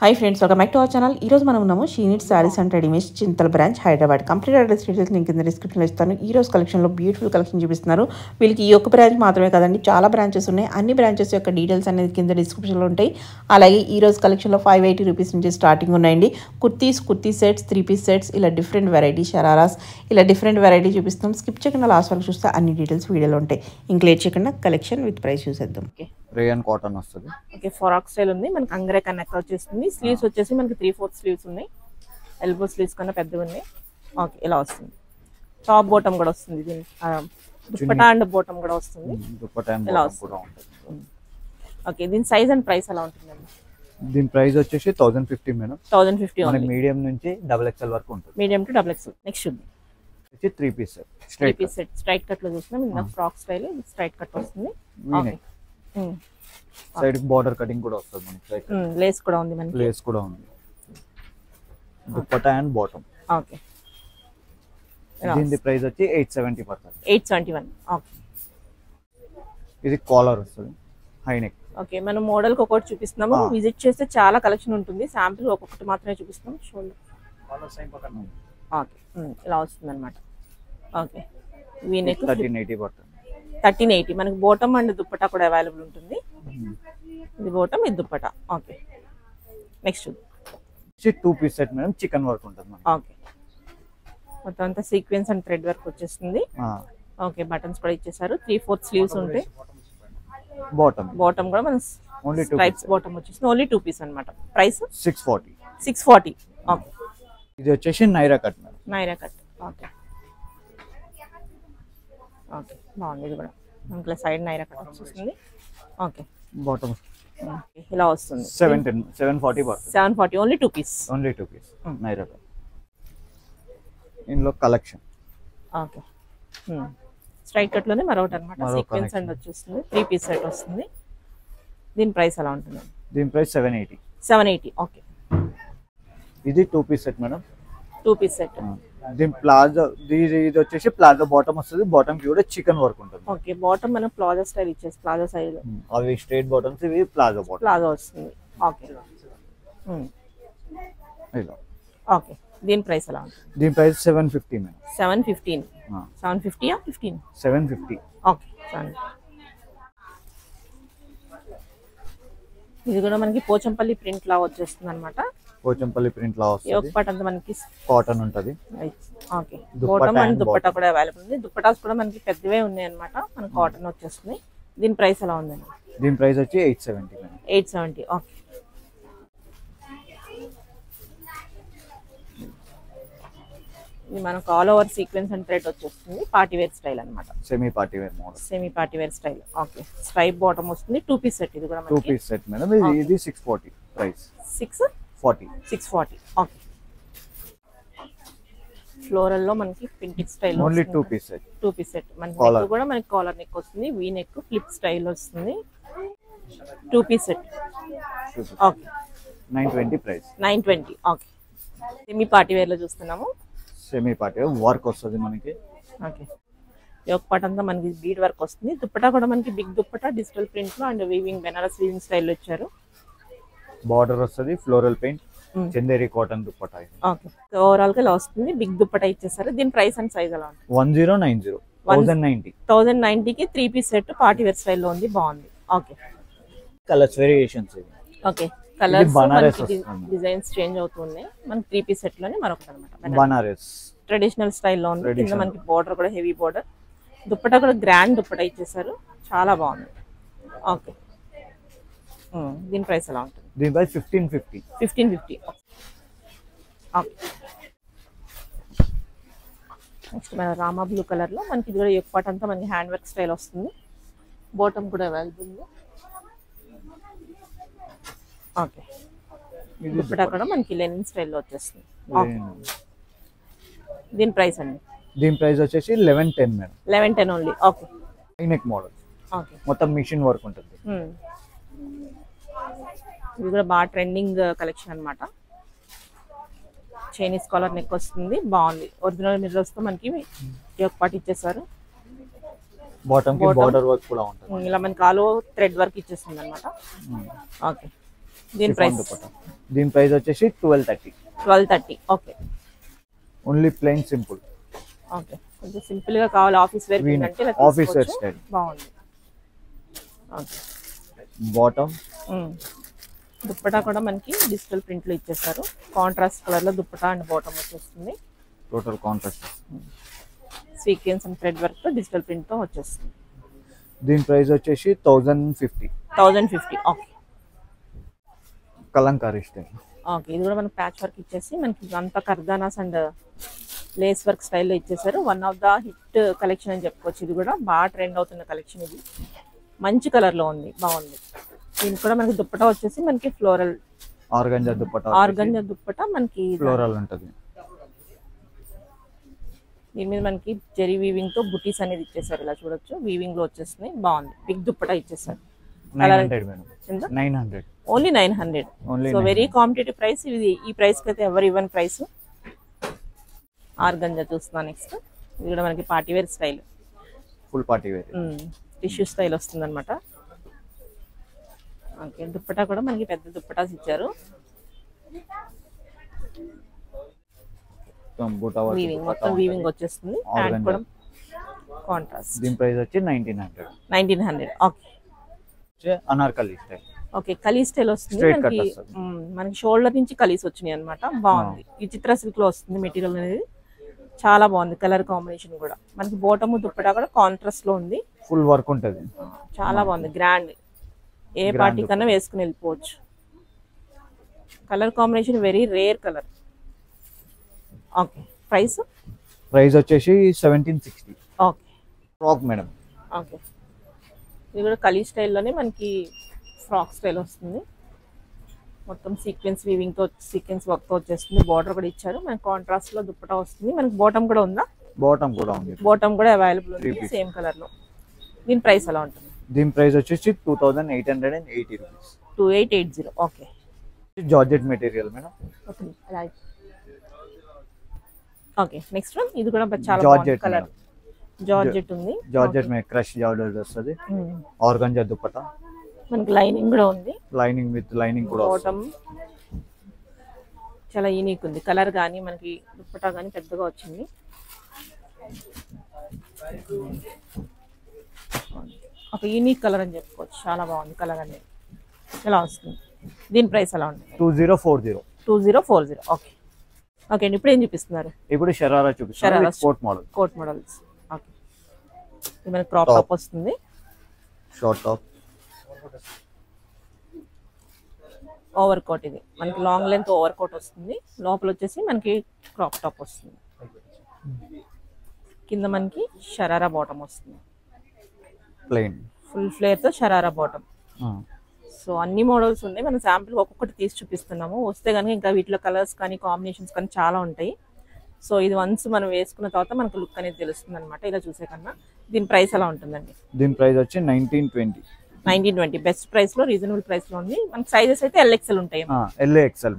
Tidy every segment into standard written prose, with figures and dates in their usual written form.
Hi friends, welcome back to our channel. ఈ రోజు మనం ఉన్నాము she needs saris and readymades Chintala branch Hyderabad. Complete address details నేను కింద డిస్క్రిప్షన్లో ఇస్తాను. ఈ రోజు కలెక్షన్లో బ్యూటిఫుల్ కలెక్షన్ చూపిస్తున్నారు. వీళ్ళకి ఈ ఒక్క బ్రాంచ్ మాత్రమే కాదండి, చాలా బ్రాంచెస్ ఉన్నాయి. అన్ని బ్రాంచెస్ యొక్క డీటెయిల్స్ అనేది కింద డిస్క్రిప్షన్లో ఉంటాయి. అలాగే ఈ రోజు కలెక్షన్లో 580 రూపీస్ నుంచి స్టార్టింగ్ ఉన్నాయండి. కుర్తీ సెట్స్, 3-piece సెట్స్, ఇలా డిఫరెంట్ వెరైటీ షరారాస్, ఇలా డిఫరెంట్ వెరైటీ చూపిస్తాం. స్కిప్ చేయకుండా లాస్ట్ వరకు చూస్తే అన్ని డీటెయిల్స్ వీడియోలో ఉంటాయి. ఇంక లేట్ చేయకుండా కలెక్షన్ విత్ ప్రైస్ చూసేద్దాం. ఓకే, రేయన్ కాటన్ వస్తుంది. ఓకే, ఫ్రాక్ స్టైల్ ఉంది. మనకి అంగరేక్ నెక్ వచ్చేస్తుంది. స్లీవ్స్ వచ్చేసి మనకి 3/4 స్లీవ్స్ ఉన్నాయి. ఎల్బో స్లీవ్స్ కన్నా పెద్దవి ఉన్నాయి. ఓకే, ఇలా వస్తుంది. టాప్ బాటమ్ కూడా వస్తుంది. దీని దుపట్టా అండ్ బాటమ్ కూడా వస్తుంది. ఇలా వస్తుంది. ఓకే, దీని సైజ్ అండ్ ప్రైస్ ఎలా ఉంటుందండి? దీని ప్రైస్ వచ్చేసి 1050 మేడం. 1050 మనకి మీడియం నుంచి XXL వరకు ఉంటుంది. Medium to XXL. నెక్స్ట్ చూద్దాం. 3-piece సెట్, స్ట్రైట్ కట్ లో చూస్తున్నాం. ఇందా ఫ్రాక్ స్టైల్ స్ట్రైట్ కట్ వస్తుంది. సైడ్ బార్డర్ కటింగ్ కూడా వస్తుంది మనకి. లేస్ కూడా ఉంది. మనకి లేస్ కూడా ఉంది. Dupatta and bottom. ఓకే, దీని ప్రైస్ వచ్చి 870 పడుతుంది. 871. ఓకే, ఇది కాలర్ వస్తుంది, హై నెక్. ఓకే, మనం మోడల్ కి ఒకటి చూపిస్తున్నాము. విజిట్ చేస్తే చాలా కలెక్షన్ ఉంటుంది. శాంపిల్ ఒక్కొక్కటి మాత్రమే చూపిస్తాం. షోల్డర్. ఓకే, ఇలా వస్తుంది అనమాట. ఓకే, వీ నెక్ 1380 పడుతుంది. 1380. మనకి బాటమ్ అండ్ దుప్పటా కూడా అవైలబుల్ ఉంటుంది. ఇది బాటమ్, ఇది dupatta. Okay, next 2-piece set madam. Chicken work ఉంటుంది. ఓకే, మొత్తం అంతా సీక్వెన్స్ అండ్ థ్రెడ్ వర్క్ వచ్చేస్తుంది. ఓకే, బటన్స్ కూడా ఇచ్చేసారు. 3/4 స్లీవ్స్ ఉంటాయి. బాటమ్ కూడా మన స్ట్రైప్స్ బాటమ్ వచ్చేసింది. ఓన్లీ 2-piece అన్నమాట. ప్రైస్ 640. ఓకే, ఇది వచ్చేసి Naira cut madam. Naira cut. Okay, okay, బాగుంది. ఇది కూడా మనకి సైడ్ నైరా కట్ వచ్చేసింది. ఓకే, బాటమ్ ఇలా వస్తుంది. 740 పడుతుంది. 740. Only 2-piece. నైరా కట్. ఇందులో కలెక్షన్. ఓకే, స్ట్రైట్ కట్ లోనే మరొకటి అనమాట. సీక్వెన్స్ అండ్ వచ్చేస్తుంది. 3-piece సెట్ వస్తుంది. దీని ప్రైస్ ఎలా ఉంటుంది? దీని ప్రైస్ 780. ఓకే, ఇది 2-piece set madam. 2-piece set. దీని ప్లాజో, ఇది వచ్చేసి ప్లాజో బాటమ్ వస్తుంది. బాటమ్ కి కూడా చికెన్ వర్క్ ఉంటుంది. ఓకే, బాటమ్ మనం ప్లాజో స్టైల్ ఇచ్చేసి ప్లాజో సైజ్. అవి స్ట్రైట్ బాటమ్స్, ఇవి ప్లాజో బాటమ్. ప్లాజో వస్తుంది. ఓకే, ఓకే, దీని ప్రైస్ ఎలా ఉంటుంది? దీని ప్రైస్ 750 మేడం. 715. 750 ఆ 15? 750. ఓకే, ఇది కూడా మనకి పోచంపల్లి ప్రింట్ లా వచ్చేస్తుంది అనమాట. పోచంపల్లి ప్రింట్ లా వస్తుంది. ఒక పార్ట్ అంతా మనకి కాటన్ ఉంటది. ఓకే, బాటమ్ అండ్ దుపట్టా కూడా అవైలబుల్ ఉంది. దుపట్టాస్ కూడా మనకి పెద్దవే ఉన్నాయి అనమాట. మనకి కాటన్ వచ్చేస్తుంది. దీని ప్రైస్ ఎలా ఉందండి? దీని ప్రైస్ వచ్చి 870 మేడం. 870. ఓకే, ఇది మనకు all over sequence and thread వచ్చేస్తుంది. పార్టీ వేర్ స్టైల్ అనమాట. Semi party wear model. Semi party wear style. Okay, stripe bottom వస్తుంది. 2-piece set. ఇది కూడా 2-piece సెట్ మేడం. ఇది 640 ప్రైస్. 640. ఓకే, ఫ్లోరల్ లో మనకి pink style. Only 2-piece set. 2-piece set. మనకి కూడా మనకి కాలర్ నెక్ వస్తుంది. వీ నెక్ ఫ్లిప్ స్టైల్ వస్తుంది. 2-piece set. Okay, 920 price. 920. Okay, semi party wear లో చూస్తున్నాము. సెమీ పార్టీ వర్క్ వస్తుంది మనకి. ఓకే, ఒక పార్ట్ అంతా మనకి బీడ్ వర్క్ వస్తుంది. దుప్పటా కూడా మనకి బిగ్ దుప్పటా డిజిటల్ ప్రింట్ లో and weaving Banaras weaving style ఇచ్చారు. బార్డర్ వస్తుంది. Floral paint, Chanderi cotton dupatta. Okay, overall గా ఇలా వస్తుంది. బిగ్ దుప్పటా ఇచ్చేసారు. దీని ప్రైస్ అండ్ సైజ్ ఎలా ఉంటుంది? 1090. 1090కి 3-piece set party wear style లో ఉంది. బాగుంది. Okay, colours variations. Okay, colours designs change అవుతున్నాయి. మనకి 3-piece సెట్ లోనే మరొకటి అనమాట. బనారస్ ట్రెడిషనల్ స్టైల్లో ఉంది. కింద మనకి బార్డర్ కూడా హెవీ బార్డర్. దుప్పటా కూడా గ్రాండ్ దుప్పటా ఇచ్చేసారు. చాలా బాగుంది. ఓకే, దీని ప్రైస్ ఎలా ఉంటుంది? దీని ప్రైస్ 1550. 1550. ఓకే, నెక్స్ట్ మన రామా బ్లూ కలర్ లో మనకి ఇది కూడా ఒక పార్ట్ అంతా మనకి హ్యాండ్ వర్క్ స్టైల్ వస్తుంది. బాటమ్ కూడా అవైలబుల్ ఉంది. ఓకే, దుప్పటా కూడా మనకి లెనిన్ స్టైల్లో వచ్చేస్తుంది. దీని ప్రైస్ అండి? దీని ప్రైస్ వచ్చేసి 1110 madam. 1110 only. Okay, neck model. Okay, మొత్తం మిషన్ వర్క్ ఉంటుంది. ఇది కూడా బాగా ట్రెండింగ్ కలెక్షన్ అనమాట. చైనీస్ కాలర్ నెక్ వస్తుంది. బాగుంది. ఒరిజినల్ మిర్రర్స్ తో మనకి ఒక పార్ట్ ఇచ్చేసారు. బాటమ్ కి బార్డర్ వర్క్ కూడా ఉంటుంది. ఇలా మనకి ఆల్ ఓవర్ థ్రెడ్ వర్క్ ఇచ్చేస్తుంది అన్నమాట. ఓకే, దీని ప్రైస్ దీని ప్రైస్ వచ్చేసి 1230. 1230. Okay only plain simple. Okay కొంచెం సింపుల్ గా కావాలి ఆఫీస్ వేర్ అంటే ఆఫీస్ వేర్ స్టైల్ బాగుంది. ఓకే బాటమ్ దుప్పటా కూడా మనకి డిజిటల్ ప్రింట్ లో ఇచ్చేసారు. కాంట్రాస్ట్ కలర్ లో దుప్పటా అండ్ బాటమ్ వచ్చేస్తుంది. Total contrast sequence and thread work తో డిజిటల్ ప్రింట్ తో వచ్చేస్తుంది. దీని ప్రైస్ వచ్చేసి 1050. 1050. Okay Kalamkari style. ఓకే ఇది కూడా మనకి ప్యాచ్ వర్క్ ఇచ్చేసి మనకి అంతా కర్దానాస్ అండ్ లేస్ వర్క్ స్టైల్లో ఇచ్చేసారు. One of the hit collection అని చెప్పుకోవచ్చు. ఇది కూడా బాగా ట్రెండ్ అవుతున్న కలెక్షన్. ఇది మంచి కలర్ లో ఉంది, బాగుంది. దీనికి కూడా మనకి దుప్పటా వచ్చేసి మనకి ఫ్లోరల్ ఆర్గంజా దుప్పటా మనకి ఫ్లోరల్ ఉంటది. దీని మీద మనకి జెరీ వీవింగ్ తో బుటీస్ అనేది ఇచ్చేసారు. ఇలా చూడొచ్చు వీవింగ్ లో వచ్చేస్తుంది, బాగుంది. బిగ్ దుప్పటా ఇచ్చేసారు. 900 only 900. So very competitive price ఇది. ఈ ప్రైస్ కి అయితే ఎవరు ఇవ్వని ప్రైస్. ఆర్గంజా చూస్తున్నా నెక్స్ట్. ఇది కూడా మనకి party wear style, full party wear tissue style వస్తుంది అనమాట. ఓకే దుప్పటా కూడా మనకి పెద్ద దుప్పటాస్ ఇచ్చారు. మొత్తం వీవింగ్ వచ్చేస్తుంది. ప్యాంట్ కూడా కాంట్రాస్ట్. దీని ప్రైస్ వచ్చి 1900. Okay Anarkali style. Okay kali style వస్తుంది మనకి షోల్డర్ నుంచి కలీస్ వచ్చినాయి అనమాట. బాగుంది. ఈ చిత్ర సిల్క్ లో వస్తుంది మెటీరియల్ అనేది, చాలా బాగుంది. కలర్ కాంబినేషన్ కూడా మనకి బోటము దుప్పటా కూడా కాంట్రాస్ట్ లో ఉంది. ఫుల్ వర్క్ ఉంటది, చాలా బాగుంది. గ్రాండ్, ఏ పార్టీ కన్నా వేసుకుని వెళ్ళిపోవచ్చు. Colour combination very rare colour. Okay price వచ్చేసి 1760. Okay frock madam. ఓకే ఇది కూడా కలీ స్టైల్లోనే మనకి ఫ్రాక్ స్టైల్ వస్తుంది. మొత్తం సీక్వెన్స్ వీవింగ్ తో సీక్వెన్స్ వర్క్ తో వచ్చేస్తుంది. బార్డర్ కూడా ఇచ్చారు. మనకి కాంట్రాస్ట్ లో దుప్పటా వస్తుంది. మనకి బాటమ్ కూడా ఉందా? బాటమ్ కూడా ఉంది. బాటమ్ కూడా అవైలబుల్ ఉంది సేమ్ కలర్ లో. దీని ప్రైస్ ఎలా ఉంటుంది? దీని ప్రైస్ వచ్చేసి 2880 rupees. 2880. Okay georgette material madam. Okay next one. ఇది కూడా చాలా బాగుంది కలర్. జార్జెట్ ఉంది. జార్జెట్ మే క్రష్ జార్జెట్ వస్తది. ఆర్గంజా దుప్పటా మనకి లైనింగ్ కూడా ఉంది. లైనింగ్ విత్ లైనింగ్ కూడా బాటమ్ చాలా యూనిక్ ఉంది. కలర్ గానీ మనకి దుప్పటా గానీ పెద్దగా వచ్చింది. ఒక యూనిక్ కలర్ అని చెప్పుకోవచ్చు. చాలా బాగుంది కలర్ అనేది. ఎలా వస్తుంది? దీని ప్రైస్ ఎలా ఉంటుంది? 2040. ఓకే ఓకే అండి. ఇప్పుడు ఏం చూపిస్తున్నారు? ఇప్పుడు షరారా చూపిస్తున్నారు. Coat models. ఓకే ఇది మనకి క్రాప్ టాప్ వస్తుంది. Short top over coat. ఇది మనకి లాంగ్ లెంత్ ఓవర్ కోట్ వస్తుంది. లోపల వచ్చేసి మనకి క్రాప్ టాప్ వస్తుంది. కింద మనకి షరారా బాటమ్ వస్తుంది. ప్లెయిన్ ఫుల్ ఫ్లేర్ తో షరారా బాటమ్. సో అన్ని మోడల్స్ ఉన్నాయి. మనం శాంపుల్ ఒక్కొక్కటి తీసి చూపిస్తున్నాము. వస్తే కనుక ఇంకా వీటిలో కలర్స్ కానీ కాంబినేషన్స్ కానీ చాలా ఉంటాయి. సో ఇది వన్స్ మనం వేసుకున్న తర్వాత మనకు లుక్ అనేది తెలుస్తుంది అనమాట. ఇలా చూసే కన్నా. దీని ప్రైస్ ఎలా ఉంటుందండి? దీని ప్రైస్ వచ్చి 1920. బెస్ట్ ప్రైస్ లో రీజనబుల్ ప్రైస్ లో ఉంది. మనకి సైజెస్ అయితే LXL ఉంటాయి. LXL.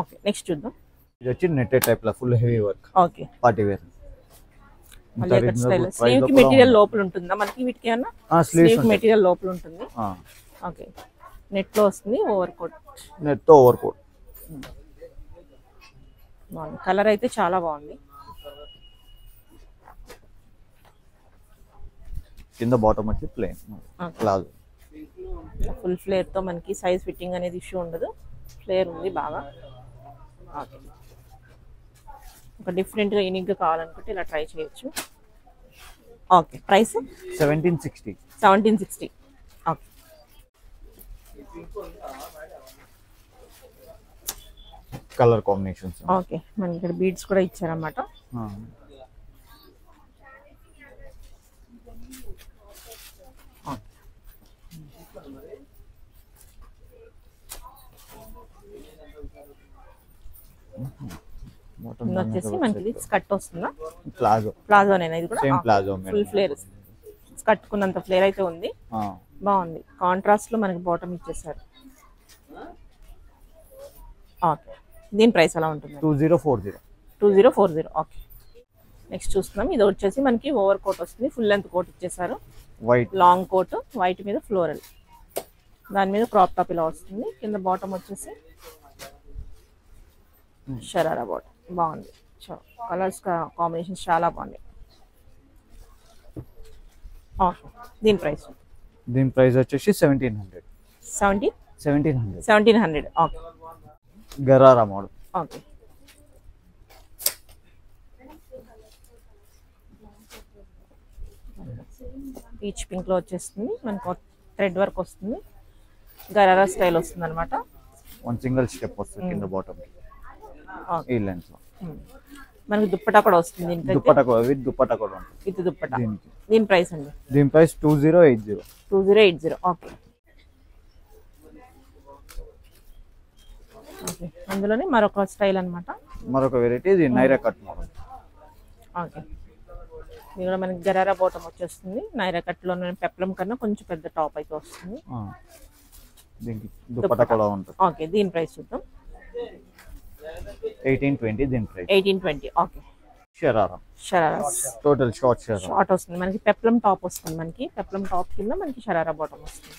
ఓకే నెక్స్ట్ చూద్దాం. ఇది వచ్చి నెట్టెడ్ టైప్ లో full heavy work. Okay party wear. Sleeve కి మెటీరియల్ లోపల ఉంటుందా మనకి? వీటికి ఏమన్నా స్లీవ్ మెటీరియల్ లోపల ఉంటుంది. ఓకే నెట్ లో వస్తుంది. Over coat. బాగుంది. కలర్ అయితే చాలా బాగుంది. కింద బాటమ్ వచ్చి ప్లెయిన్ ప్లాజో. ఫుల్ ఫ్లేర్ తో మనకి సైజ్ ఫిట్టింగ్ అనేది ఇష్యూ ఉండదు. ఫ్లేర్ ఉంది బాగా. ఒక డిఫరెంట్ గా యూనిక్ గా కావాలనుకుంటే ఇలా ట్రై చేయొచ్చు. Okay price 1760. Okay colour combinations. Okay మనకి ఇక్కడ బీడ్స్ కూడా ఇచ్చారన్నమాట. వచ్చేసి మనకి స్కర్ట్ వస్తుందా? ప్లాజోనేనా ఇది కూడా? ఫుల్ ఫ్లేర్ కట్టుకున్నంత ఫ్లేర్ అయితే ఉంది. బాగుంది. కాంట్రాస్ట్ లో మనకి బాటమ్ ఇచ్చేసారు. ఓకే దీని ప్రైస్ ఎలా ఉంటుంది? 2040. ఓకే నెక్స్ట్ చూస్తున్నాం. ఇది వచ్చేసి మనకి ఓవర్ కోట్ వస్తుంది. ఫుల్ లెంత్ కోట్ ఇచ్చేసారు. వైట్ లాంగ్ కోట్ వైట్ మీద ఫ్లోరల్. దాని మీద క్రాప్ టాప్ ఇలా వస్తుంది. కింద బాటమ్ వచ్చేసి షరారా బాటమ్. బాగుంది. కలర్స్ కాంబినేషన్స్ చాలా బాగున్నాయి. ఓకే, దీని ప్రైస్ వచ్చేసి 1700. 1700. Okay, gharara model. Okay. Peach pink లో వచ్చేస్తుంది. మనకు థ్రెడ్ వర్క్ వస్తుంది. గరారా స్టైల్ వస్తుంది అనమాట. వన్ సింగిల్ స్టెప్ వస్తుంది కింద బాటమ్ ఈ లెన్స్ లో. మనకి దుప్పటా కూడా వస్తుంది. దుప్పటా కూడా విత్ దుప్పటా కూడా ఉంటుంది. విత్ దుప్పటా. దీని ప్రైస్ అండి? దీని ప్రైస్ 2080. 2080. Okay, okay. అందులోనే మరొక స్టైల్ అన్నమాట. మరొక వెరైటీ ఇది నైరా కట్ మోడల్. ఓకే, ఇది కూడా మనకి గరారా బాటమ్ వచ్చేస్తుంది. నైరా కట్ లో పెప్లం కన్నా కొంచెం పెద్ద టాప్ అయితే వస్తుంది. దీనికి దుప్పటా కూడా ఉంటుంది. ఓకే, దీని ప్రైస్ చూద్దాం. 1820 దీని price. 1820. Okay. Sharara total short వస్తుంది. మనకి పెప్లం టాప్ వస్తుంది. మనకి పెప్లం టాప్ కింద మనకి షరారా బాటమ్ వస్తుంది.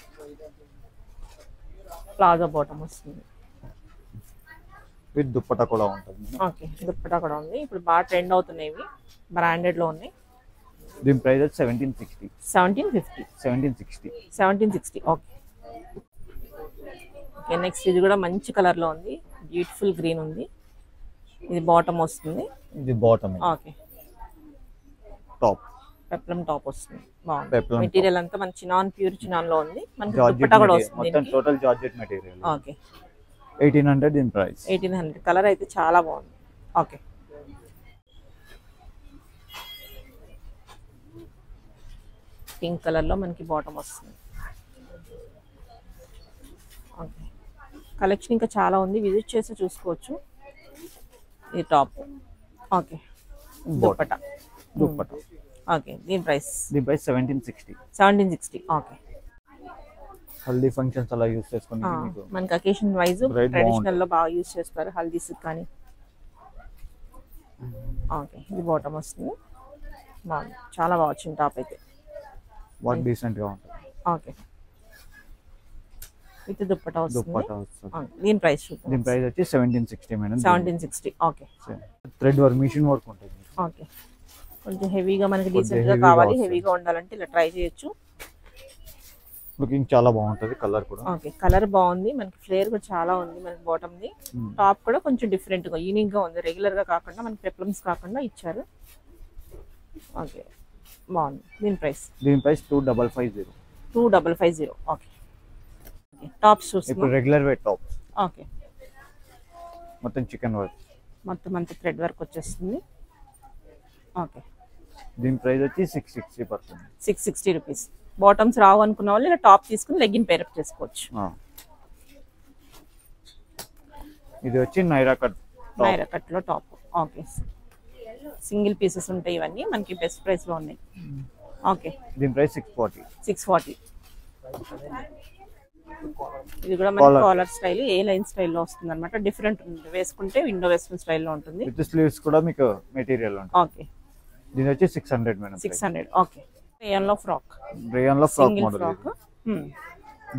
ప్లాజో బాటమ్ వస్తుంది. విత్ దుప్పటా కూడా ఉంటుంది. ఓకే, దుప్పటా కూడా ఉంది. ఇప్పుడు బాగా ట్రెండ్ అవుతున్నాయి. ఇవి బ్రాండెడ్ లో ఉన్నాయి. దీని ప్రైస్ 1750. 1760. Okay, okay. నెక్స్ట్ ఇది కూడా మంచి కలర్ లో ఉంది. బ్యూటిఫుల్ గ్రీన్ ఉంది. ఇది బాటమ్ వస్తుంది. ఇది bottom. Okay, top peplum top వస్తుంది. బాగుంది. మెటీరియల్ అంతా మన చినాన్, ప్యూర్ చినాన్ లో ఉంది. మనకి దుప్పటా కూడా వస్తుంది. మొత్తం టోటల్ జార్జెట్ మెటీరియల్. ఓకే, 1800 దీని ప్రైస్. 1800. కలర్ అయితే చాలా బాగుంది. ఓకే, పింక్ కలర్ లో మనకి బాటమ్ వస్తుంది. ఓకే, కలెక్షన్ ఇంకా చాలా ఉంది. విజిట్ చేసి చూసుకోవచ్చు. ఇది టాప్. ఓకే, దుప్పటా. ఓకే, దీని ప్రైస్ 1760. ఓకే, హల్దీ ఫంక్షన్స్ అలా యూస్ చేసుకొని మనకి అకేషన్ వైజ్ ట్రెడిషనల్ లో బాగా యూస్ చేస్తారు. హల్దీస్ కానీ. ఓకే, ఇది బాటమ్ వస్తుంది. బాగుంది. చాలా బాగా వచ్చింది టాప్ అయితే. వాట్ డీసెంట్ గా ఉంటుంది. ఓకే, విత్ దుప్పటా వస్తుంది. దీని ప్రైస్ చూద్దాం. దీని ప్రైస్ వచ్చి 1760 madam. 1760. Okay, thread work, machine work ఉంటుంది. ఓకే, కొంచెం హెవీగా మనకి డీసెంట్ గా కావాలి, హెవీగా ఉండాలంటే ఇలా ట్రై చేయొచ్చు. లుకింగ్ చాలా బాగుంటది. కలర్ కూడా ఓకే, కలర్ బాగుంది. మనకి ఫ్లేర్ కూడా చాలా ఉంది. మనకి బాటమ్ ది. టాప్ కూడా కొంచెం డిఫరెంట్ గా యూనిక్ గా ఉంది. రెగ్యులర్ గా కాకుండా మనకి పెప్లమ్స్ కాకుండా ఇచ్చారు. ఓకే, బాగుంది. దీని ప్రైస్ 2550. 2550. ఓకే, టాప్స్ చూస్తున్నాం. ఇప్పుడు రెగ్యులర్ వేర్ టాప్స్. ఓకే, మొత్తం చికెన్ వర్క్. మొత్తం అంతా థ్రెడ్ వర్క్ వచ్చేస్తుంది. ఓకే, దీని ప్రైస్ వచ్చి 660 పడుతుంది. 660 రూపీస్. బాటమ్స్ రావు అనుకున్న వాళ్ళు ఇలా టాప్ తీసుకుని లెగ్గిన్ పేరప్ చేసుకోవచ్చు. ఇది వచ్చి నైరా కట్ లో టాప్. ఓకే, సింగిల్ పీసెస్ ఉంటాయి. ఇవన్నీ మనకి బెస్ట్ ప్రైస్ లో ఉన్నాయి. ఓకే, దీని ప్రైస్ 640. ఇది కూడా మనకి కాలర్ స్టైల్, ఏ లైన్ స్టైల్లో వస్తుంది అనమాట. డిఫరెంట్ ఉంటుంది. వేసుకుంటే విండో వెస్టర్న్ స్టైల్లో ఉంటుంది. విత్ స్లీవ్స్ కూడా మీకు మెటీరియల్ ఉంటుంది. ఓకే, దీని వచ్చి 600 మేడం. 600. ఓకే, రేయాన్ లో ఫ్రాక్ మోడల్.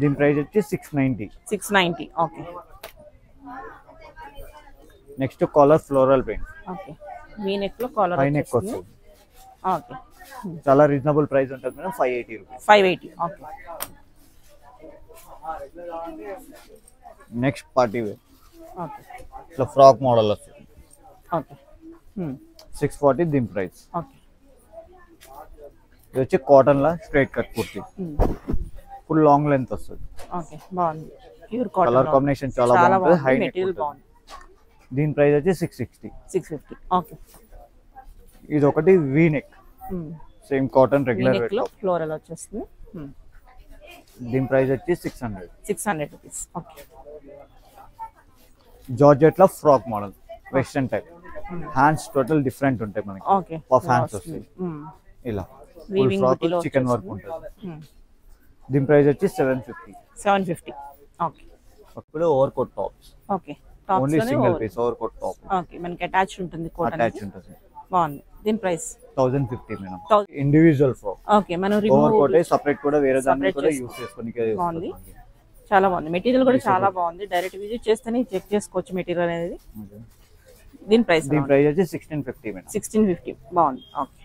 దీని ప్రైస్ వచ్చి 690. Okay, next collar floral print. Okay, V neck లో కాలర్ వస్తుంది. ఓకే, చాలా రీజనబుల్ ప్రైస్ ఉంటుంది madam. 580 rupees. 580. Okay, next party wear. Okay, ఇట్లా ఫ్రాక్ మోడల్ వస్తుంది. ఓకే, 640 దీని ప్రైస్. ఓకే, ఇది వచ్చి కాటన్ లా straight cut kurti. Full long length వస్తుంది. ఓకే, బాగుంది. Pure cotton. కలర్ కాంబినేషన్ చాలా బాగుంటుంది. హై నెక్ మెటీరియల్ బాగుంది. దీని ప్రైస్ వచ్చి 650. ఓకే, ఇది ఒకటి V neck. Same cotton regular neck లో ఫ్లోరల్ వచ్చేస్తుంది. దీని ప్రైస్ వచ్చి 600 రూపీస్. ఓకే, జార్జెట్ లో frock model western type. Hands total different ఉంటాయి మనకి. ఓకే, పఫ్ హ్యాండ్స్ వస్తాయి. ఇలా ఫుల్ ఫ్రాక్ చికెన్ వర్క్ ఉంటుంది. దీని ప్రైస్ వచ్చి 750. ఓకే, ఇప్పుడు over coat tops. Okay, only single piece over coat top. Okay, మనకి అటాచ్డ్ ఉంటుంది. కోట్ అటాచ్ ఉంటుంది. బాగుంది. దీని price 1050 madam. Individual frock. Okay, మనం ఓవర్ కోట్ సెపరేట్ కూడా వేరే దాన్ని కూడా యూస్ చేసుకోనికి. బాగుంది. చాలా బాగుంది, మెటీరియల్ కూడా చాలా బాగుంది. డైరెక్ట్ విజిట్ చేస్తేనే చెక్ చేసుకోవచ్చు మెటీరియల్ అనేది. దీని ప్రైస్ దీని ప్రైస్ వచ్చి 1650 మేడం. 1650 బాగుంది. ఓకే